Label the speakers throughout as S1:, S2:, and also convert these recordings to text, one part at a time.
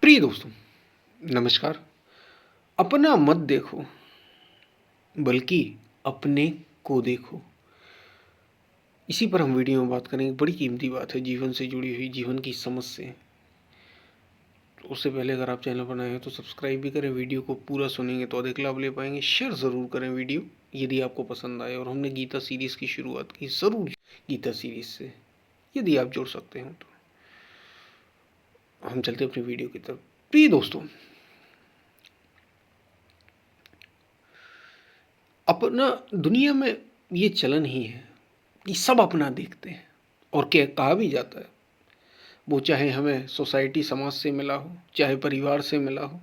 S1: प्रिय दोस्तों, नमस्कार। अपना मत देखो, बल्कि अपने को देखो। इसी पर हम वीडियो में बात करेंगे। बड़ी कीमती बात है, जीवन से जुड़ी हुई, जीवन की समझ से। तो उससे पहले अगर आप चैनल पर नए हो तो सब्सक्राइब भी करें। वीडियो को पूरा सुनेंगे तो अधिक लाभ ले पाएंगे। शेयर ज़रूर करें वीडियो यदि आपको पसंद आए। और हमने गीता सीरीज़ की शुरुआत की, ज़रूर गीता सीरीज़ से यदि आप जुड़ सकते हैं तो। हम चलते अपनी वीडियो की तरफ। प्रिय दोस्तों, अपना दुनिया में ये चलन ही है कि सब अपना देखते हैं। और क्या कहा भी जाता है, वो चाहे हमें सोसाइटी समाज से मिला हो, चाहे परिवार से मिला हो,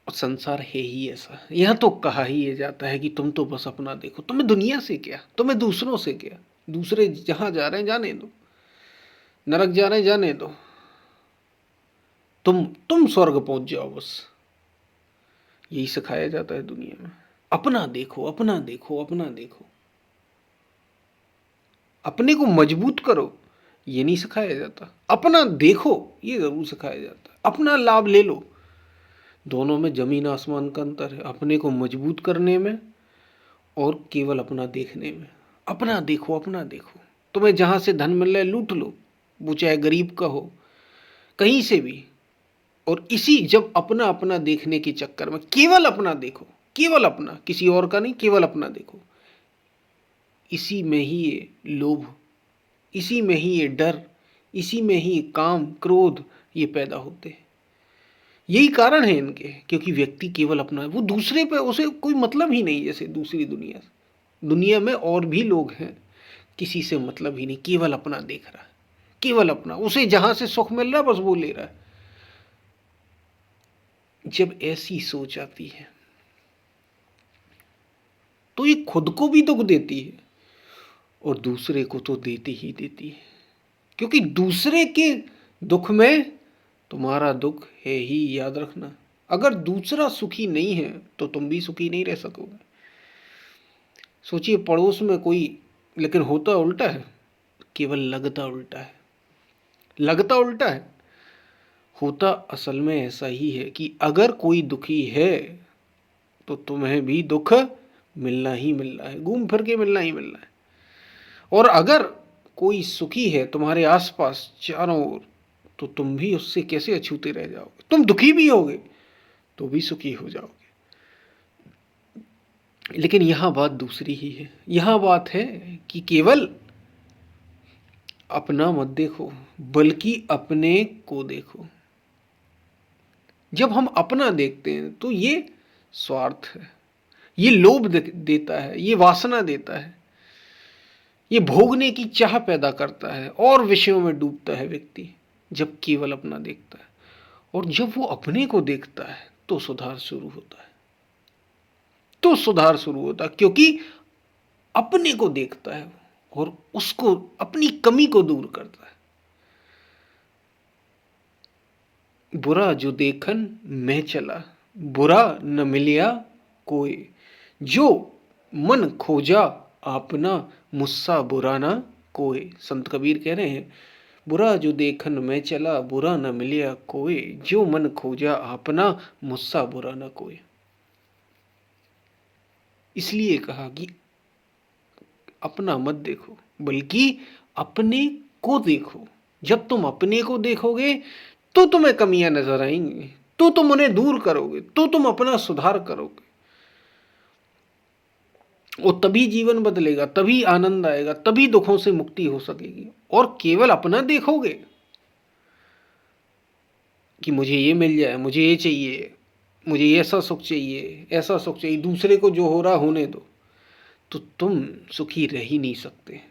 S1: और संसार है ही ऐसा। यह तो कहा ही ये जाता है कि तुम तो बस अपना देखो। तुम्हें दुनिया से क्या, तुम्हें दूसरों से क्या। दूसरे जहां जा रहे हैं जाने दो, नरक जा रहे हैं जाने दो, तुम स्वर्ग पहुंच जाओ बस। यही सिखाया जाता है दुनिया में। अपना देखो, अपना देखो, अपना देखो। अपने को मजबूत करो, ये नहीं सिखाया जाता। अपना देखो, ये जरूर सिखाया जाता है। अपना लाभ ले लो, दोनों में जमीन आसमान का अंतर है। अपने को मजबूत करने में और केवल अपना देखने में। अपना देखो, अपना देखो। तुम्हें जहां से धन मिल रहा है लूट लो, वो चाहे गरीब का हो, कहीं से भी। और इसी जब अपना अपना देखने के चक्कर में केवल अपना देखो, केवल अपना, किसी और का नहीं, केवल अपना देखो। इसी में ही ये लोभ, इसी में ही ये डर, इसी में ही काम क्रोध ये पैदा होते हैं। यही कारण है इनके, क्योंकि व्यक्ति केवल अपना है। वो दूसरे पे उसे कोई मतलब ही नहीं। जैसे दूसरी दुनिया, दुनिया में और भी लोग हैं, किसी से मतलब ही नहीं, केवल अपना देख रहा है। केवल अपना, उसे जहां से सुख मिल रहा है बस वो ले रहा है। जब ऐसी सोच आती है तो ये खुद को भी दुख देती है और दूसरे को तो देती ही देती है। क्योंकि दूसरे के दुख में तुम्हारा दुख है ही, याद रखना। अगर दूसरा सुखी नहीं है तो तुम भी सुखी नहीं रह सकोगे। सोचिए, पड़ोस में कोई, लेकिन होता उल्टा है, केवल लगता उल्टा है। लगता उल्टा है, होता असल में ऐसा ही है कि अगर कोई दुखी है तो तुम्हें भी दुख मिलना ही मिलना है, घूम फिर के मिलना ही मिलना है। और अगर कोई सुखी है तुम्हारे आसपास चारों ओर, तो तुम भी उससे कैसे अछूते रह जाओगे। तुम दुखी भी होगे तो भी सुखी हो जाओगे। लेकिन यहां बात दूसरी ही है। यहां बात है कि केवल अपना मत देखो, बल्कि अपने को देखो। जब हम अपना देखते हैं तो ये स्वार्थ है, ये लोभ देता है, ये वासना देता है, ये भोगने की चाह पैदा करता है और विषयों में डूबता है व्यक्ति जब केवल अपना देखता है। और जब वो अपने को देखता है तो सुधार शुरू होता है। तो सुधार शुरू होता है, क्योंकि अपने को देखता है और उसको, अपनी कमी को दूर करता है। बुरा जो देखन मैं चला, बुरा न मिलिया कोई। जो मन खोजा आपना, मुस्सा बुरा ना कोई। संत कबीर कह रहे हैं, बुरा जो देखन मैं चला, बुरा न मिलिया कोई। जो मन खोजा आपना, मुस्सा बुरा ना कोई। इसलिए कहा कि अपना मत देखो, बल्कि अपने को देखो। जब तुम अपने को देखोगे तो तुम्हें कमियां नजर आएंगी, तो तुम उन्हें दूर करोगे, तो तुम अपना सुधार करोगे। और तभी जीवन बदलेगा, तभी आनंद आएगा, तभी दुखों से मुक्ति हो सकेगी। और केवल अपना देखोगे कि मुझे ये मिल जाए, मुझे ये चाहिए, मुझे ऐसा सुख चाहिए, ऐसा सुख चाहिए, दूसरे को जो हो रहा होने दो, तो तुम सुखी रह ही नहीं सकते।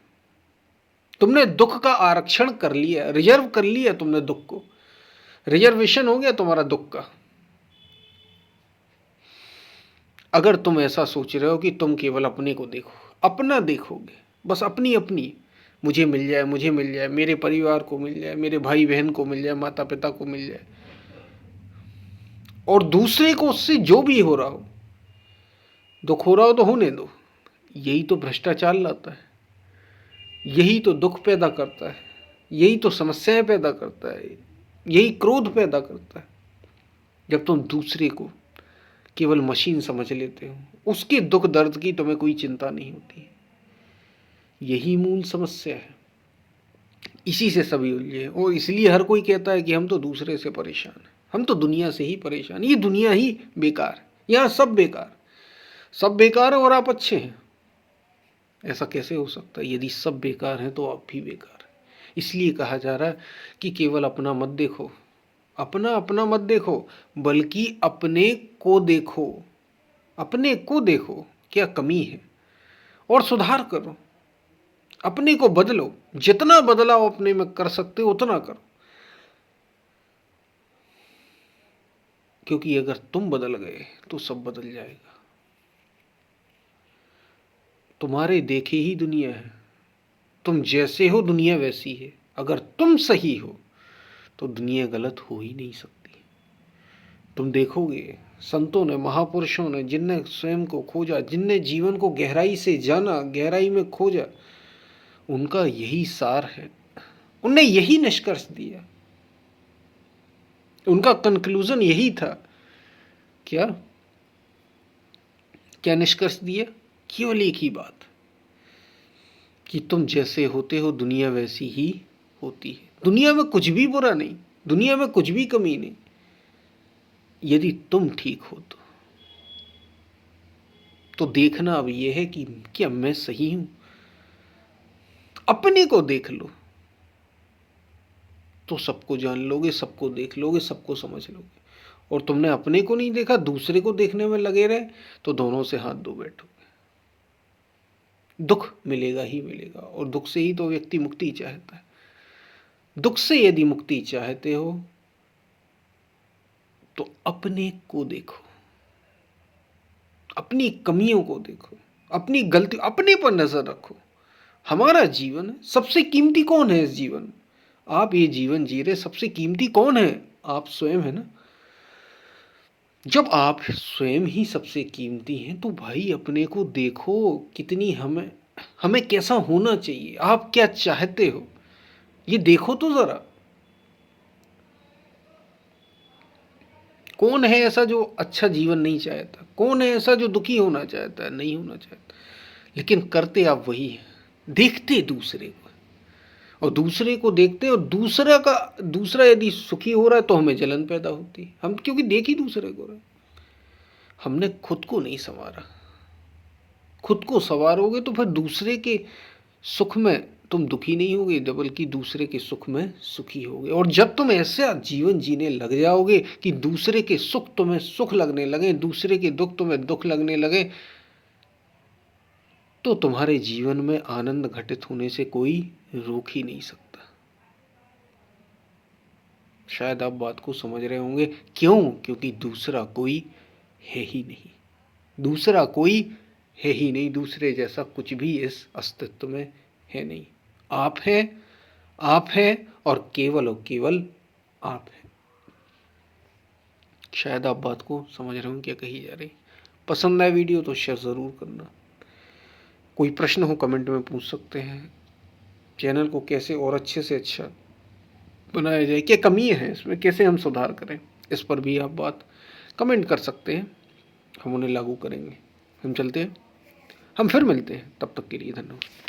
S1: तुमने दुख का आरक्षण कर लिया, रिजर्व कर लिया तुमने दुख को। रिजर्वेशन हो गया तुम्हारा दुख का। अगर तुम ऐसा सोच रहे हो कि तुम केवल अपने को देखो, अपना देखोगे, बस अपनी अपनी, मुझे मिल जाए, मुझे मिल जाए, मेरे परिवार को मिल जाए, मेरे भाई बहन को मिल जाए, माता पिता को मिल जाए, और दूसरे को उससे जो भी हो रहा हो, दुख हो रहा हो तो होने दो। यही तो भ्रष्टाचार लाता है, यही तो दुख पैदा करता है, यही तो समस्याएं पैदा करता है। यही क्रोध पैदा करता है। जब तुम दूसरे को केवल मशीन समझ लेते हो, उसके दुख दर्द की तुम्हें कोई चिंता नहीं होती। यही मूल समस्या है, इसी से सभी उलझे हैं। और इसलिए हर कोई कहता है कि हम तो दूसरे से परेशान हैं, हम तो दुनिया से ही परेशान, ये दुनिया ही बेकार है, यहाँ सब बेकार, सब बेकार है और आप अच्छे हैं। ऐसा कैसे हो सकता है? यदि सब बेकार हैं तो आप भी बेकार हैं। इसलिए कहा जा रहा है कि केवल अपना मत देखो, अपना अपना मत देखो, बल्कि अपने को देखो। अपने को देखो क्या कमी है और सुधार करो, अपने को बदलो। जितना बदलाव अपने में कर सकते हो उतना करो, क्योंकि अगर तुम बदल गए तो सब बदल जाएगा। तुम्हारे देखे ही दुनिया है, तुम जैसे हो दुनिया वैसी है। अगर तुम सही हो तो दुनिया गलत हो ही नहीं सकती। तुम देखोगे संतों ने, महापुरुषों ने, जिनने स्वयं को खोजा, जिनने जीवन को गहराई से जाना, गहराई में खोजा, उनका यही सार है। उनने यही निष्कर्ष दिया, उनका कंक्लूजन यही था। क्या क्या निष्कर्ष दिया? केवल एक ही बात कि तुम जैसे होते हो दुनिया वैसी ही होती है। दुनिया में कुछ भी बुरा नहीं, दुनिया में कुछ भी कमी नहीं, यदि तुम ठीक हो तो देखना अब यह है कि क्या मैं सही हूं। अपने को देख लो तो सबको जान लोगे, सबको देख लोगे, सबको समझ लोगे। और तुमने अपने को नहीं देखा, दूसरे को देखने में लगे रहे, तो दोनों से हाथ धो बैठोगे। दुख मिलेगा ही मिलेगा, और दुख से ही तो व्यक्ति मुक्ति चाहता है। दुख से यदि मुक्ति चाहते हो तो अपने को देखो, अपनी कमियों को देखो, अपनी गलती, अपने पर नजर रखो। हमारा जीवन है, सबसे कीमती कौन है इस जीवन में? आप ये जीवन जी रहे, सबसे कीमती कौन है? आप स्वयं है ना। जब आप स्वयं ही सबसे कीमती हैं तो भाई अपने को देखो, कितनी हमें हमें कैसा होना चाहिए, आप क्या चाहते हो, ये देखो तो जरा। कौन है ऐसा जो अच्छा जीवन नहीं चाहता? कौन है ऐसा जो दुखी होना चाहता है? नहीं होना चाहता। लेकिन करते आप वही हैं, देखते दूसरे को, और दूसरे को देखते, और दूसरा यदि सुखी हो रहा है तो हमें जलन पैदा होती है। हम क्योंकि देख ही दूसरे को रहे, हमने खुद को नहीं संवारा। खुद को संवारोगे तो फिर दूसरे के सुख में तुम दुखी नहीं होगे, बल्कि दूसरे के सुख में सुखी होगे। और जब तुम ऐसा जीवन जीने लग जाओगे कि दूसरे के सुख तुम्हें सुख लगने लगे, दूसरे के दुख तुम्हें दुख लगने लगे, तो तुम्हारे जीवन में आनंद घटित होने से कोई रोक ही नहीं सकता। शायद आप बात को समझ रहे होंगे। क्यों? क्योंकि दूसरा कोई है ही नहीं, दूसरा कोई है ही नहीं, दूसरे जैसा कुछ भी इस अस्तित्व में है नहीं। आप हैं, आप हैं, और केवल आप हैं। शायद आप बात को समझ रहे हो क्या कही जा रही। पसंद आए वीडियो तो शेयर ज़रूर करना। कोई प्रश्न हो कमेंट में पूछ सकते हैं। चैनल को कैसे और अच्छे से अच्छा बनाया जाए, क्या कमी है इसमें, कैसे हम सुधार करें, इस पर भी आप बात कमेंट कर सकते हैं, हम उन्हें लागू करेंगे। हम चलते हैं, हम फिर मिलते हैं, तब तक के लिए धन्यवाद।